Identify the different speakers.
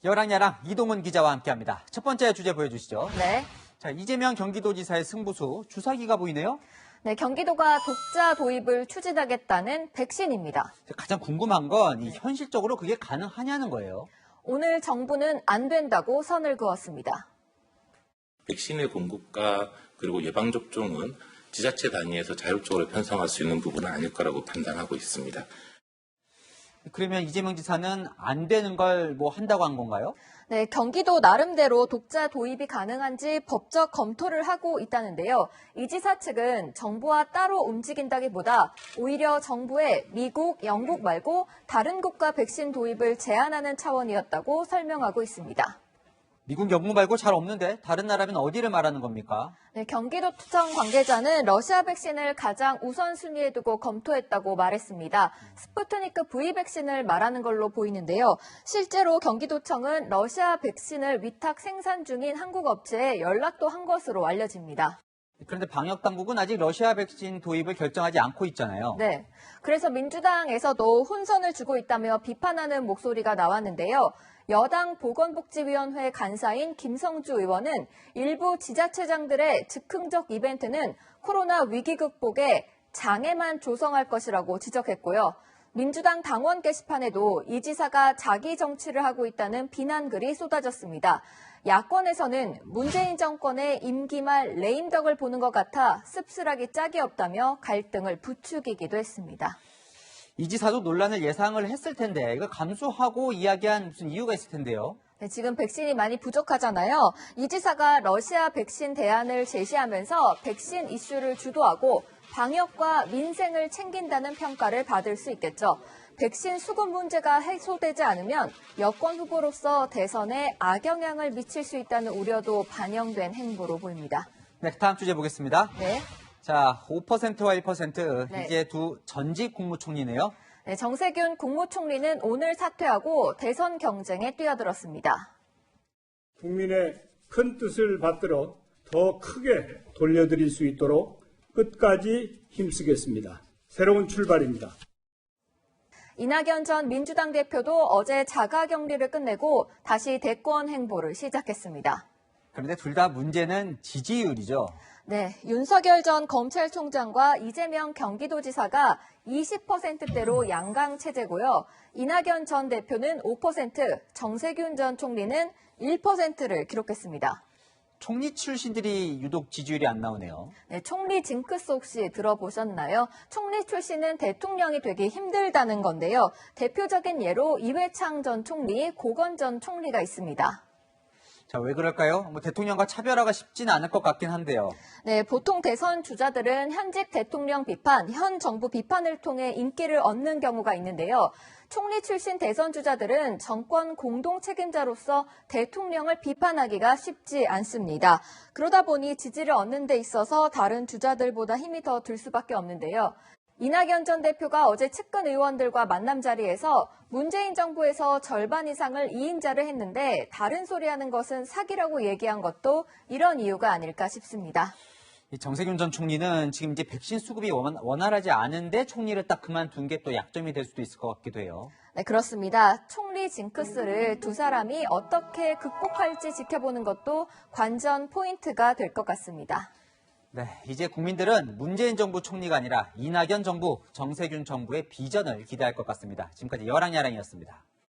Speaker 1: 여랑야랑 이동훈 기자와 함께합니다. 첫 번째 주제 보여주시죠.
Speaker 2: 네.
Speaker 1: 자, 이재명 경기도지사의 승부수 주사기가 보이네요.
Speaker 2: 네, 경기도가 독자 도입을 추진하겠다는 백신입니다.
Speaker 1: 가장 궁금한 건 현실적으로 그게 가능하냐는 거예요.
Speaker 2: 오늘 정부는 안 된다고 선을 그었습니다.
Speaker 3: 백신의 공급과 그리고 예방접종은 지자체 단위에서 자율적으로 편성할 수 있는 부분은 아닐 거라고 판단하고 있습니다.
Speaker 1: 그러면 이재명 지사는 안 되는 걸 뭐 한다고 한 건가요?
Speaker 2: 네, 경기도 나름대로 독자 도입이 가능한지 법적 검토를 하고 있다는데요. 이 지사 측은 정부와 따로 움직인다기보다 오히려 정부에 미국, 영국 말고 다른 국가 백신 도입을 제한하는 차원이었다고 설명하고 있습니다.
Speaker 1: 미국, 영국 말고 잘 없는데 다른 나라면 어디를 말하는 겁니까?
Speaker 2: 네, 경기도청 관계자는 러시아 백신을 가장 우선순위에 두고 검토했다고 말했습니다. 스푸트니크 V 백신을 말하는 걸로 보이는데요. 실제로 경기도청은 러시아 백신을 위탁 생산 중인 한국 업체에 연락도 한 것으로 알려집니다.
Speaker 1: 그런데 방역당국은 아직 러시아 백신 도입을 결정하지 않고 있잖아요.
Speaker 2: 네, 그래서 민주당에서도 혼선을 주고 있다며 비판하는 목소리가 나왔는데요. 여당 보건복지위원회 간사인 김성주 의원은 일부 지자체장들의 즉흥적 이벤트는 코로나 위기 극복에 장애만 조성할 것이라고 지적했고요. 민주당 당원 게시판에도 이 지사가 자기 정치를 하고 있다는 비난글이 쏟아졌습니다. 야권에서는 문재인 정권의 임기 말 레임덕을 보는 것 같아 씁쓸하기 짝이 없다며 갈등을 부추기기도 했습니다.
Speaker 1: 이 지사도 논란을 예상을 했을 텐데 이걸 감수하고 이야기한 무슨 이유가 있을 텐데요.
Speaker 2: 네, 지금 백신이 많이 부족하잖아요. 이 지사가 러시아 백신 대안을 제시하면서 백신 이슈를 주도하고 방역과 민생을 챙긴다는 평가를 받을 수 있겠죠. 백신 수급 문제가 해소되지 않으면 여권 후보로서 대선에 악영향을 미칠 수 있다는 우려도 반영된 행보로 보입니다.
Speaker 1: 네, 다음 주제 보겠습니다.
Speaker 2: 네.
Speaker 1: 자, 5%와 1%
Speaker 2: 네.
Speaker 1: 이제 두 전직 국무총리네요.
Speaker 2: 네, 정세균 국무총리는 오늘 사퇴하고 대선 경쟁에 뛰어들었습니다.
Speaker 4: 국민의 큰 뜻을 받들어 더 크게 돌려드릴 수 있도록 끝까지 힘쓰겠습니다. 새로운 출발입니다.
Speaker 2: 이낙연 전 민주당 대표도 어제 자가격리를 끝내고 다시 대권 행보를 시작했습니다.
Speaker 1: 그런데 둘 다 문제는 지지율이죠.
Speaker 2: 네, 윤석열 전 검찰총장과 이재명 경기도지사가 20%대로 양강 체제고요. 이낙연 전 대표는 5%, 정세균 전 총리는 1%를 기록했습니다.
Speaker 1: 총리 출신들이 유독 지지율이 안 나오네요.
Speaker 2: 네, 총리 징크스 혹시 들어보셨나요? 총리 출신은 대통령이 되기 힘들다는 건데요. 대표적인 예로 이회창 전 총리, 고건 전 총리가 있습니다.
Speaker 1: 자, 왜 그럴까요? 뭐 대통령과 차별화가 쉽지는 않을 것 같긴 한데요.
Speaker 2: 네, 보통 대선 주자들은 현직 대통령 비판, 현 정부 비판을 통해 인기를 얻는 경우가 있는데요. 총리 출신 대선 주자들은 정권 공동 책임자로서 대통령을 비판하기가 쉽지 않습니다. 그러다 보니 지지를 얻는 데 있어서 다른 주자들보다 힘이 더 들 수밖에 없는데요. 이낙연 전 대표가 어제 측근 의원들과 만남 자리에서 문재인 정부에서 절반 이상을 2인자를 했는데 다른 소리하는 것은 사기라고 얘기한 것도 이런 이유가 아닐까 싶습니다.
Speaker 1: 정세균 전 총리는 지금 이제 백신 수급이 원활하지 않은데 총리를 딱 그만둔 게 또 약점이 될 수도 있을 것 같기도 해요.
Speaker 2: 네, 그렇습니다. 총리 징크스를 두 사람이 어떻게 극복할지 지켜보는 것도 관전 포인트가 될 것 같습니다.
Speaker 1: 네, 이제 국민들은 문재인 정부 총리가 아니라 이낙연 정부, 정세균 정부의 비전을 기대할 것 같습니다. 지금까지 여랑야랑이었습니다.